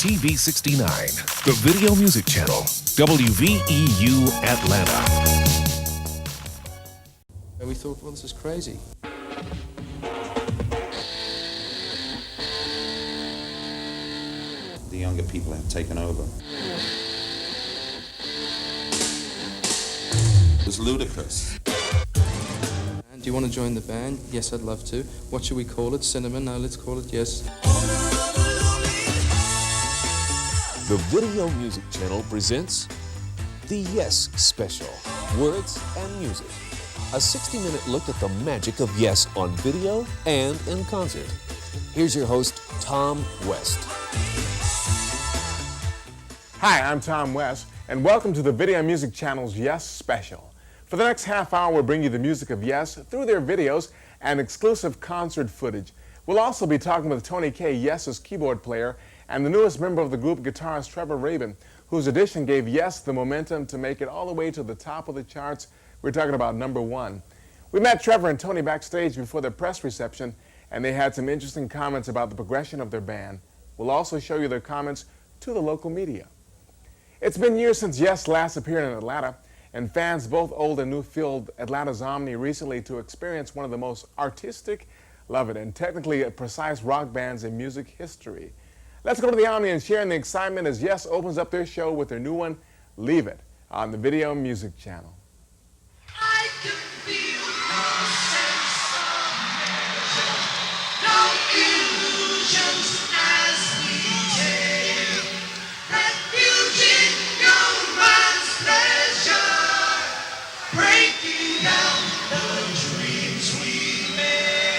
TV 69, the video music channel, WVEU Atlanta. And we thought, well, this is crazy. The younger people have taken over. It was ludicrous. Do you want to join the band? Yes, I'd love to. What should we call it? Cinnamon? No, let's call it yes. The Video Music Channel presents the Yes Special, Words and Music. A 60-minute look at the magic of Yes on video and in concert. Here's your host, Tom West. Hi, I'm Tom West, and welcome to the Video Music Channel's Yes Special. For the next half hour, we'll bring you the music of Yes through their videos and exclusive concert footage. We'll also be talking with Tony Kaye, Yes's keyboard player, and the newest member of the group, guitarist Trevor Rabin, whose addition gave Yes the momentum to make it all the way to the top of the charts. We're talking about #1. We met Trevor and Tony backstage before their press reception, and they had some interesting comments about the progression of their band. We'll also show you their comments to the local media. It's been years since Yes last appeared in Atlanta, and fans both old and new filled Atlanta's Omni recently to experience one of the most artistic, love it, and technically precise rock bands in music history. Let's go to the Omni and share in the excitement as Yes opens up their show with their new one, Leave It, on the Video Music Channel. I can feel no sense of measure, no illusions as we take refuge in your mind's pleasure, breaking down the dreams we made.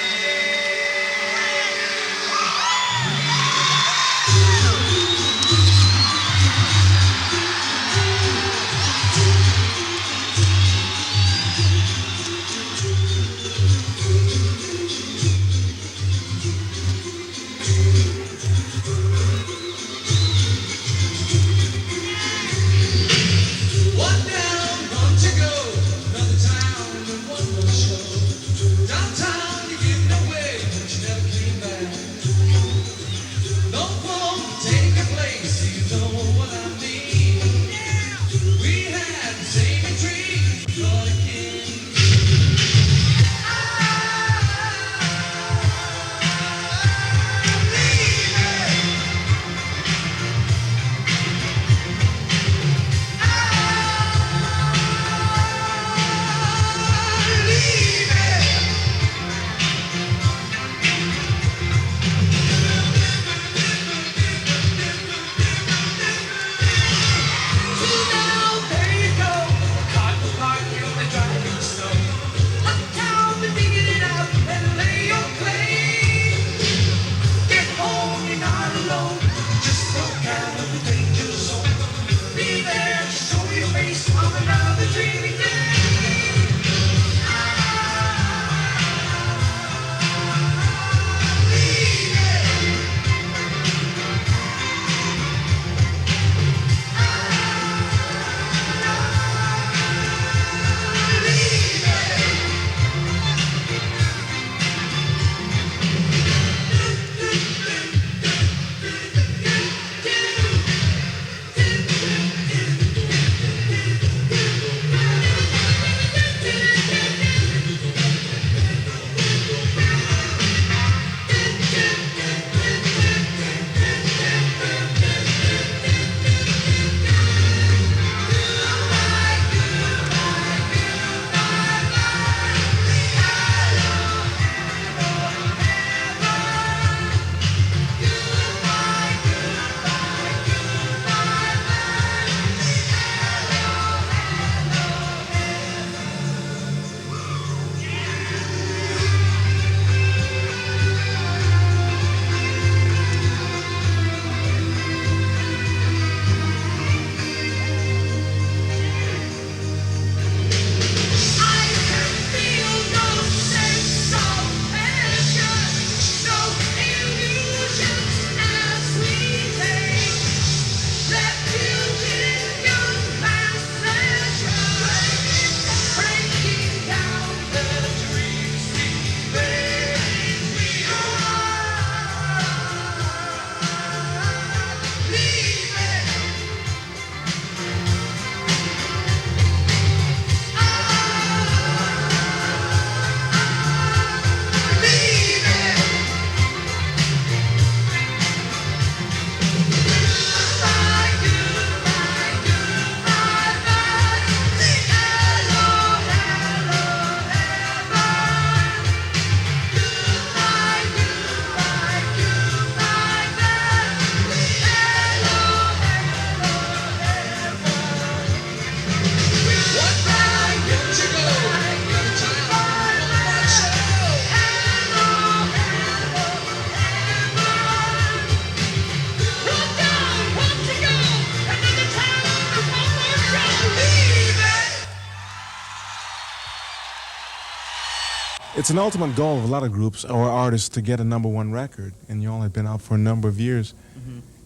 It's an ultimate goal of a lot of groups or artists to get a #1 record, and you all have been out for a number of years.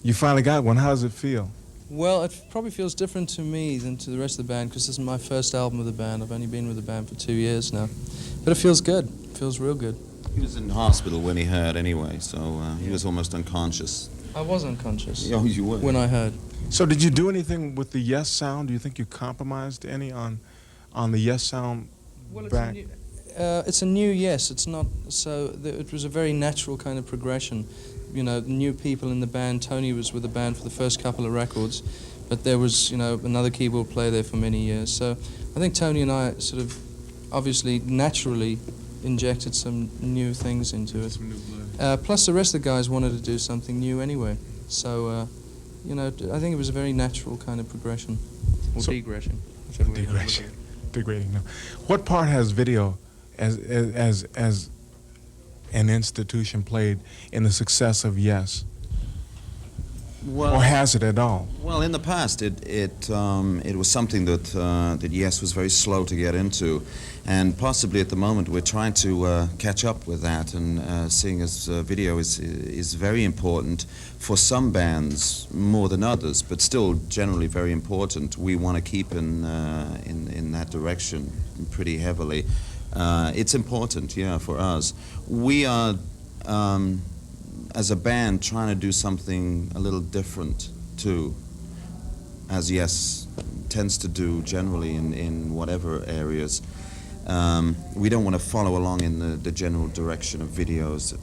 You finally got one. How does it feel? Well, it probably feels different to me than to the rest of the band because this is my first album with the band. I've only been with the band for 2 years now. But it feels good. It feels real good. He was in hospital when he heard anyway, so he was almost unconscious. I was unconscious Oh, you were? when I heard. So did you do anything with the Yes sound? Do you think you compromised any on the Yes sound back? It's a new Yes. It's not so. It was a very natural kind of progression. You know, new people in the band. Tony was with the band for the first couple of records, but there was, you know, another keyboard player there for many years. So I think Tony and I sort of, obviously, naturally injected some new things into it. Some new blood. Plus, the rest of the guys wanted to do something new anyway. So, you know, I think it was a very natural kind of progression, or degression. whichever way you wanna look at it. Degrading. No. What part has video as an institution played in the success of Yes? Or has it at all? Well, in the past, it was something that Yes was very slow to get into, and possibly at the moment we're trying to catch up with that. And seeing as video is very important for some bands more than others, but still generally very important. We want to keep in that direction pretty heavily. It's important, yeah, for us. We are. As a band, trying to do something a little different too, as Yes tends to do generally in whatever areas. We don't want to follow along in the general direction of videos.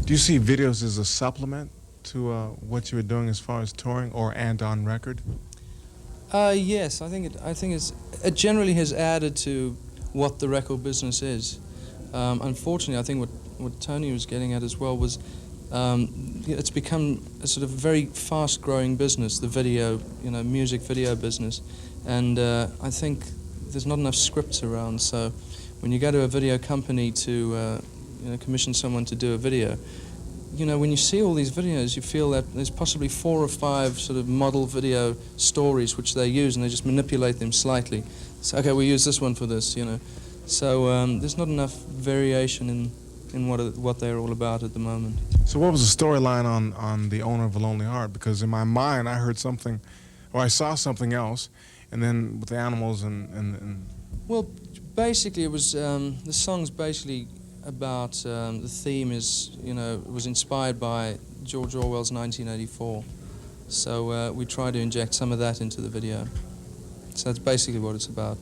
Do you see videos as a supplement to what you were doing as far as touring and on record? Yes, I think it generally has added to what the record business is. Unfortunately, I think what Tony was getting at as well was it's become a sort of very fast-growing business, the video, music video business, and I think there's not enough scripts around. So when you go to a video company to commission someone to do a video, when you see all these videos, you feel that there's possibly 4 or 5 sort of model video stories which they use, and they just manipulate them slightly. So, okay, we use this one for this, So there's not enough variation in what they're all about at the moment. So what was the storyline on The Owner of a Lonely Heart? Because in my mind I heard something, or I saw something else, and then with the animals and... Well, basically it was, the song's basically about, the theme is, it was inspired by George Orwell's 1984. So we try to inject some of that into the video. So that's basically what it's about.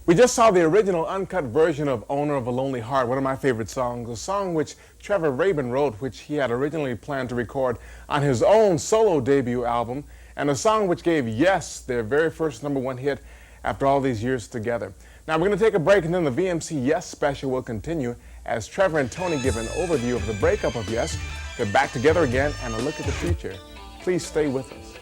We just saw the original uncut version of Owner of a Lonely Heart, one of my favorite songs, a song which Trevor Rabin wrote, which he had originally planned to record on his own solo debut album, and a song which gave Yes their very first #1 hit after all these years together. Now we're going to take a break, and then the VMC Yes special will continue as Trevor and Tony give an overview of the breakup of Yes, they're back together again, and a look at the future. Please stay with us.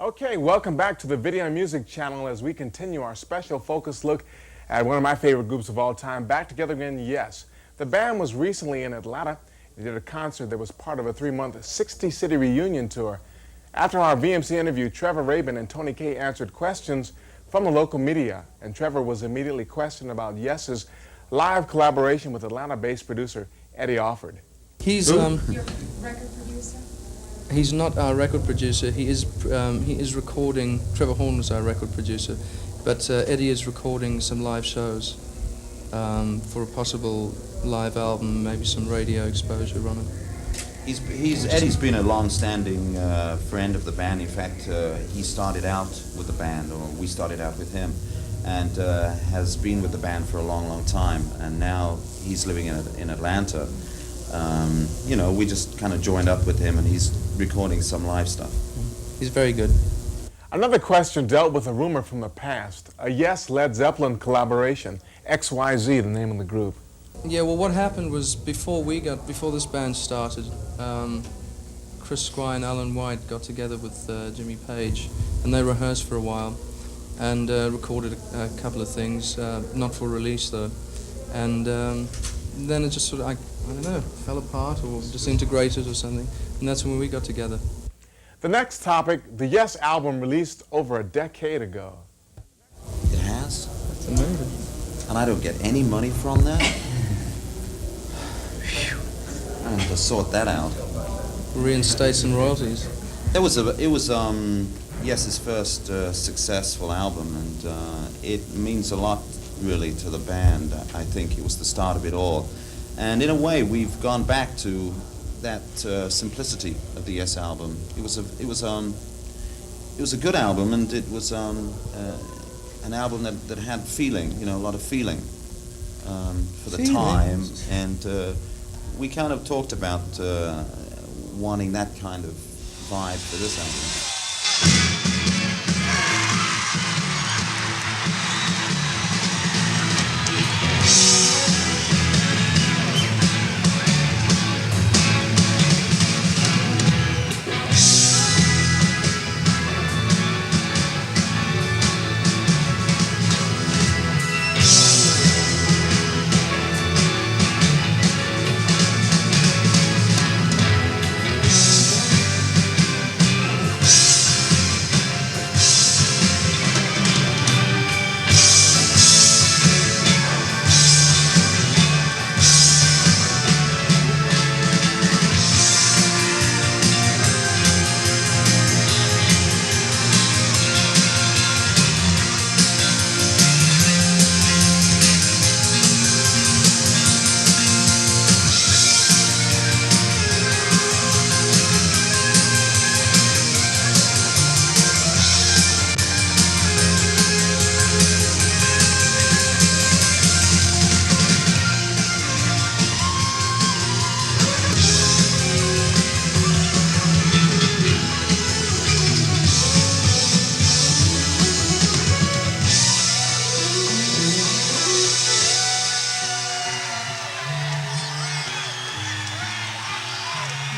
Okay, welcome back to the Video and Music channel as we continue our special focus look at one of my favorite groups of all time, back together again, Yes. The band was recently in Atlanta. They did a concert that was part of a 3-month 60-city reunion tour. After our VMC interview, Trevor Rabin and Tony Kaye answered questions from the local media, and Trevor was immediately questioned about Yes's live collaboration with Atlanta-based producer Eddie Offord. He's Your record producer? He's not our record producer. He is recording. Trevor Horn was our record producer, but Eddie is recording some live shows for a possible live album, maybe some radio exposure on it. Eddie's been a long-standing friend of the band. In fact, he started out with the band, or we started out with him, and has been with the band for a long, long time. And now he's living in Atlanta. You know, we just kind of joined up with him, and he's recording some live stuff. He's very good. Another question dealt with a rumor from the past, a Yes Led Zeppelin collaboration, XYZ, the name of the group. Yeah, well, what happened was before this band started, Chris Squire and Alan White got together with Jimmy Page, and they rehearsed for a while, and recorded a couple of things, not for release though, and then it just sort of, I don't know, fell apart or disintegrated or something, and that's when we got together. The next topic, the Yes album released over a decade ago. It has? That's amazing. And I don't get any money from that? I have to sort that out. Reinstate some royalties. It was Yes's first successful album, and it means a lot really to the band. I think it was the start of it all. And in a way, we've gone back to that simplicity of the Yes album. It was a good album, and it was an album that had feeling, you know, a lot of feeling for the time, and we kind of talked about wanting that kind of vibe for this album.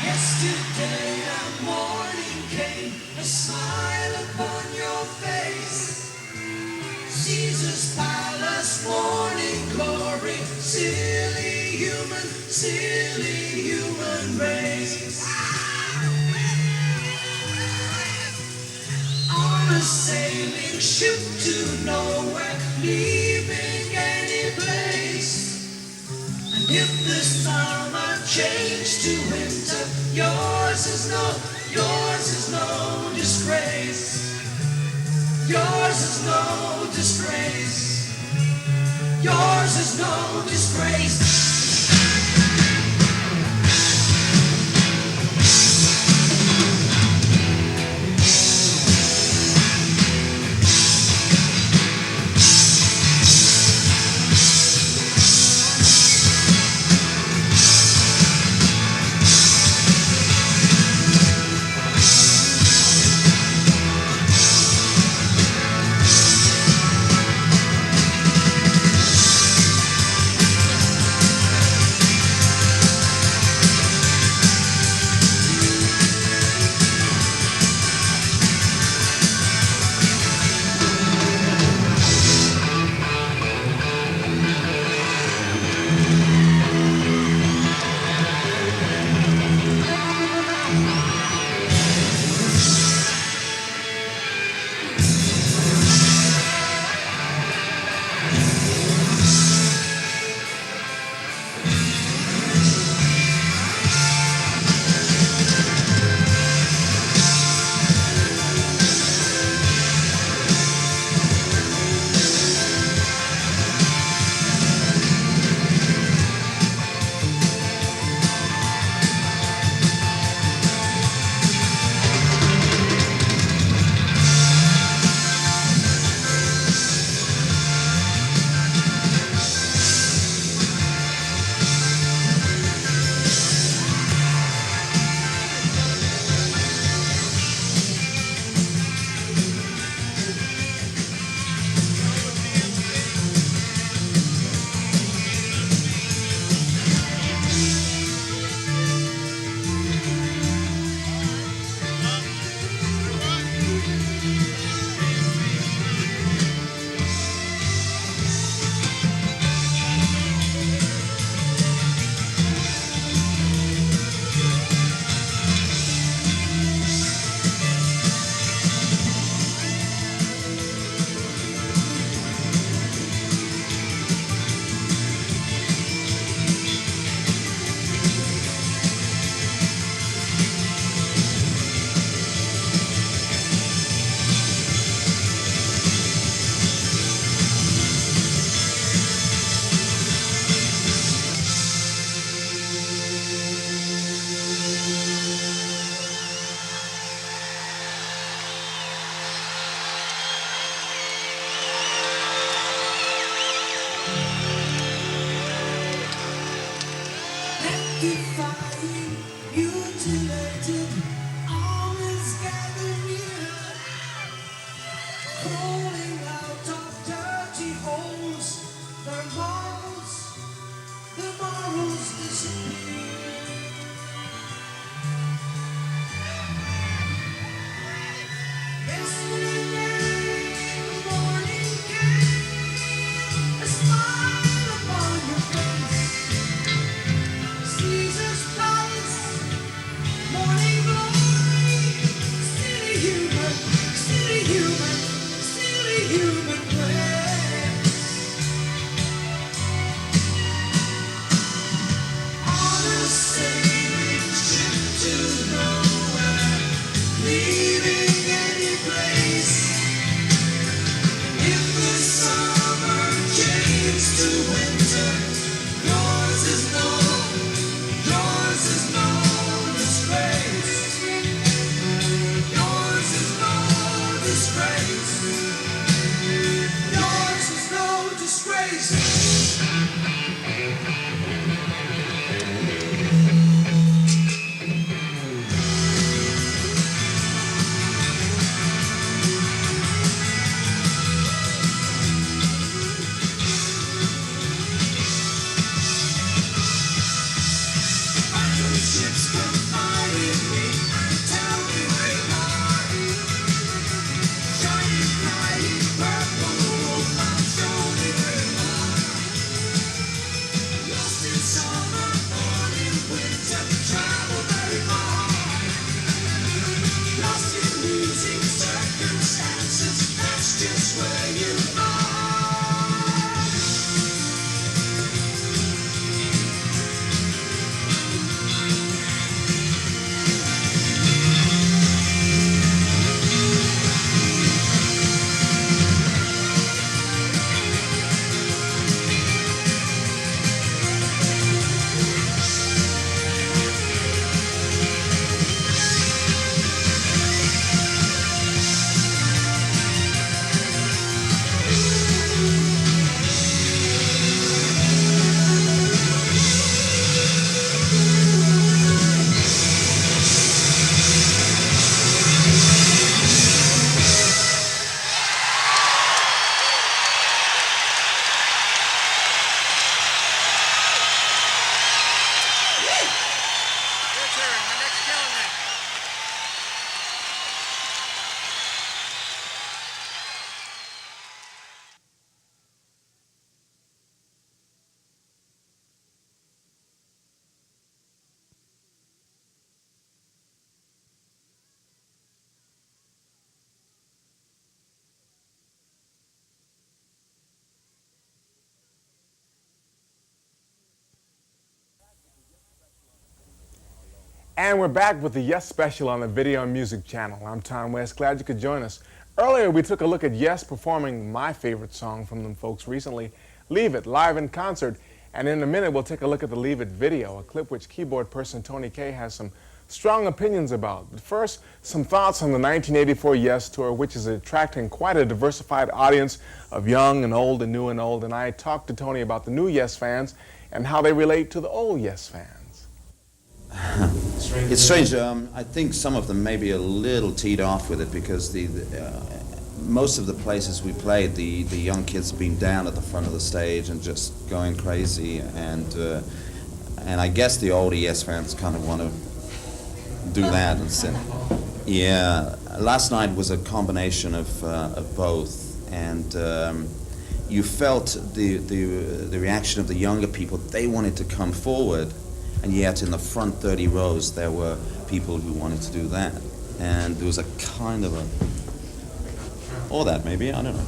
Yesterday a morning came, a smile upon your face. Caesar's palace morning glory, silly human race. On a sailing ship to nowhere, leaving any place. And if the summer changed to winter, yours is no disgrace. Yours is no disgrace. Yours is no disgrace. Defying, mutilated, armies gather near, crawling out of dirty holes. Their morals disappear. Yesterday, the morning came, a smile upon your face. Caesar's palace, morning glory, silly human, silly human, silly human grace. On a sailing ship to nowhere, leaving any place. If the summer changes to winter, yours is no disgrace. Yours is no disgrace. Yours is no disgrace. Ships confide in me and tell me where you are. Shining bright in purple, wolfman, show me where you are. Lost in summer, born in winter, travel very far. Lost in losing circumstances, that's just where you are. And we're back with the Yes Special on the Video and Music channel. I'm Tom West. Glad you could join us. Earlier, we took a look at Yes performing my favorite song from them folks recently, Leave It, live in concert. And in a minute, we'll take a look at the Leave It video, a clip which keyboard person Tony Kaye has some strong opinions about. But first, some thoughts on the 1984 Yes tour, which is attracting quite a diversified audience of young and old and new and old. And I talked to Tony about the new Yes fans and how they relate to the old Yes fans. It's strange. I think some of them may be a little teed off with it because most of the places we played, the young kids have been down at the front of the stage and just going crazy, and I guess the older Yes fans kind of want to do that instead. Yeah, last night was a combination of both, and you felt the reaction of the younger people. They wanted to come forward, and yet in the front 30 rows there were people who wanted to do that, and there was a kind of a, or that maybe, I don't know.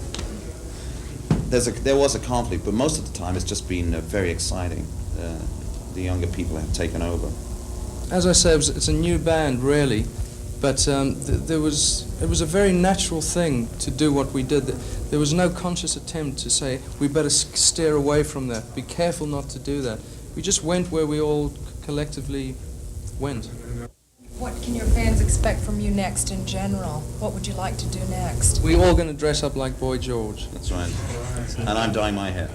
There was a conflict, but most of the time it's just been very exciting. The younger people have taken over. As I say, it's a new band, really, but it was a very natural thing to do what we did. There was no conscious attempt to say, we better steer away from that, be careful not to do that. We just went where we all collectively went. What can your fans expect from you next in general? What would you like to do next? We're all going to dress up like Boy George. That's right. And I'm dyeing my hair.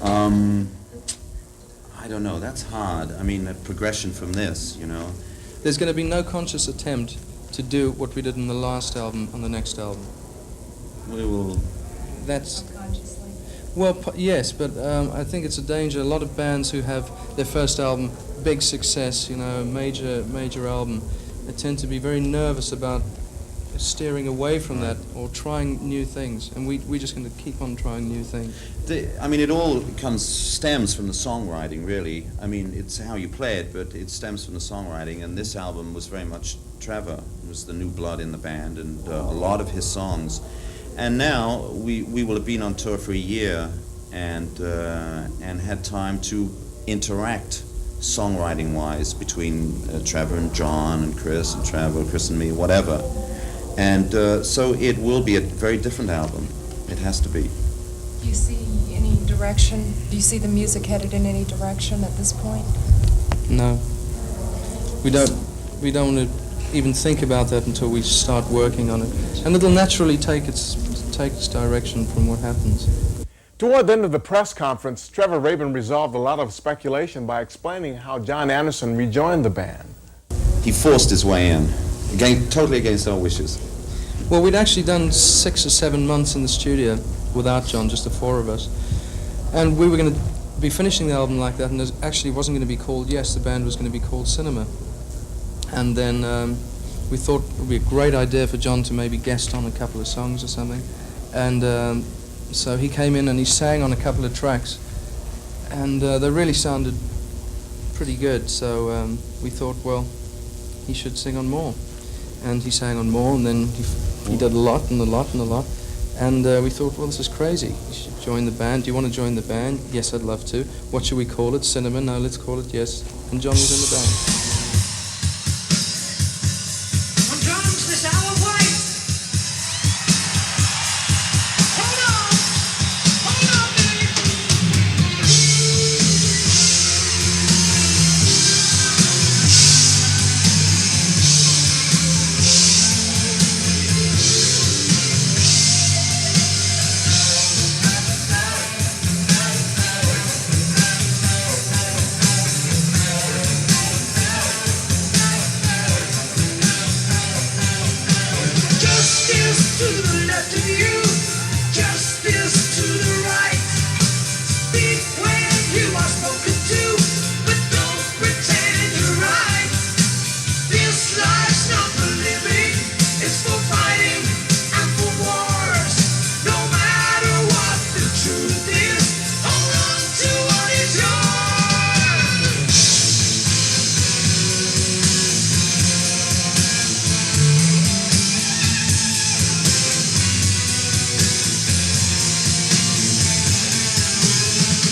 I don't know. That's hard. I mean, a progression from this, you know. There's going to be no conscious attempt to do what we did in the last album on the next album. We will. That's Unconsciously. well, yes, but I think it's a danger. A lot of bands who have their first album, big success, you know, major album, they tend to be very nervous about steering away from that or trying new things, and we're just going to keep on trying new things. I mean, it all stems from the songwriting, really. I mean, it's how you play it, but it stems from the songwriting. And this album was very much Trevor. It was the new blood in the band, and a lot of his songs. And now we will have been on tour for a year, and had time to interact songwriting-wise between Trevor and John and Chris and Trevor, Chris and me, whatever. And so it will be a very different album. It has to be. Do you see any direction? Do you see the music headed in any direction at this point? No, we don't want to even think about that until we start working on it, and it'll naturally take its direction from what happens. Toward the end of the press conference, Trevor Rabin resolved a lot of speculation by explaining how John Anderson rejoined the band. He forced his way in, totally against our wishes. Well, we'd actually done 6 or 7 months in the studio without John, just the four of us. And we were going to be finishing the album like that, and it actually wasn't going to be called Yes, the band was going to be called Cinema. And then we thought it would be a great idea for John to maybe guest on a couple of songs or something. And so he came in and he sang on a couple of tracks, and they really sounded pretty good. So we thought, well, he should sing on more. And he sang on more, and then he did a lot and a lot and a lot. And we thought, well, this is crazy. You should join the band. Do you want to join the band? Yes, I'd love to. What should we call it? Cinema? No, let's call it Yes. And John was in the band. On drums, this hour white. Hold on, baby. Justice to the left of you, justice to the right. Speak when you are spoken to, but don't pretend you're right. This life's not for living, it's for fighting and for wars. No matter what the truth is, hold on to what is yours.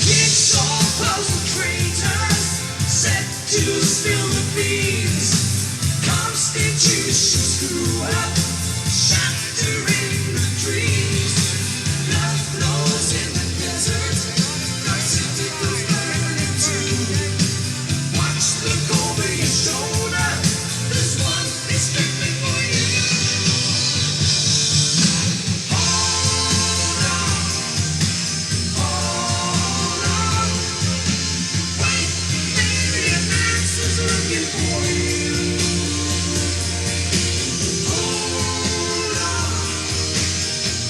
Jigsaw puzzle traitors set to spill the beans. Constitution screw up, shattering the dreams. Blood flows in the desert, dark city goes burning too. Watch look over your shoulder, this one is strictly for you. Hold on, hold on. Wait, maybe an answer's looking for you. Hold on,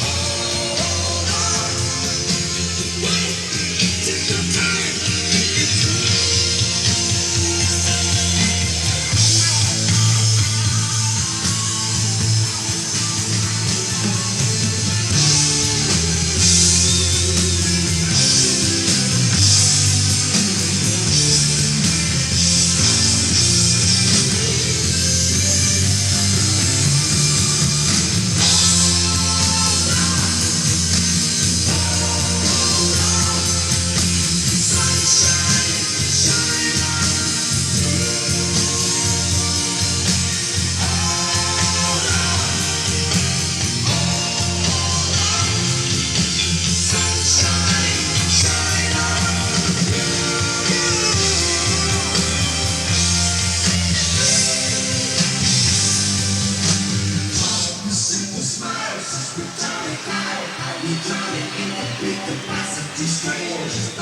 hold on. Wait, take your time, take it through. We've done it in a big capacity, strange.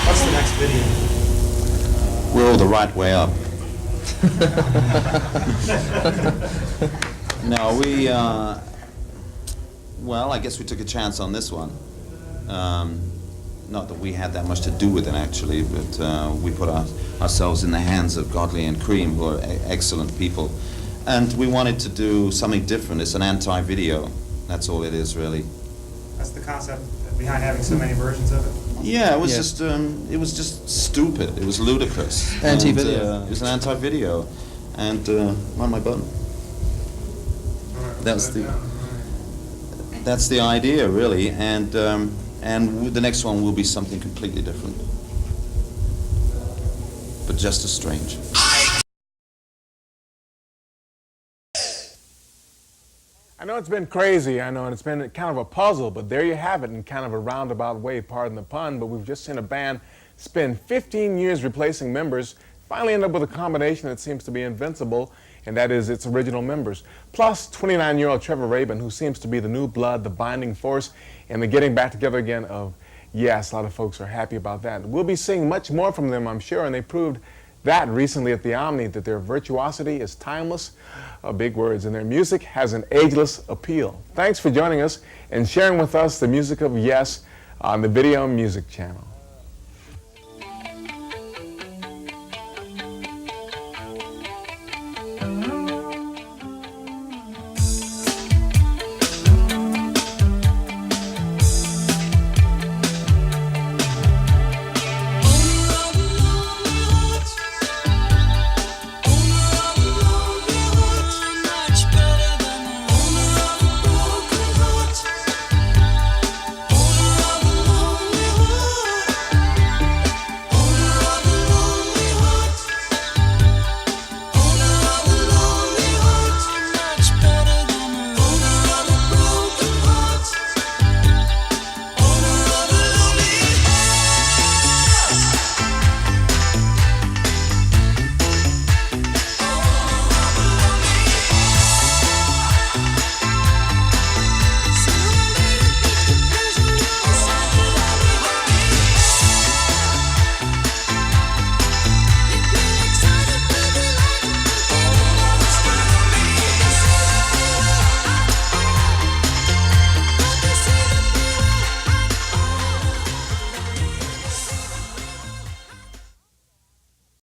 What's the next video? We're all the right way up. No, well, I guess we took a chance on this one. Not that we had that much to do with it, actually, but we put ourselves in the hands of Godley and Cream, who are excellent people. And we wanted to do something different. It's an anti-video. That's all it is, really. That's the concept behind having so many versions of it? Yeah, it was Yeah. it was just stupid. It was ludicrous. Anti-video. And, it was an anti-video. And on my button. That's the idea, really. And the next one will be something completely different, but just as strange. I know it's been crazy, I know, and it's been kind of a puzzle, but there you have it in kind of a roundabout way, pardon the pun, but we've just seen a band spend 15 years replacing members, finally end up with a combination that seems to be invincible, and that is its original members. Plus 29-year-old Trevor Rabin, who seems to be the new blood, the binding force, and the getting back together again of Yes. A lot of folks are happy about that. We'll be seeing much more from them, I'm sure, and they proved that recently at the Omni, that their virtuosity is timeless, big words, and their music has an ageless appeal. Thanks for joining us and sharing with us the music of Yes on the Video Music Channel.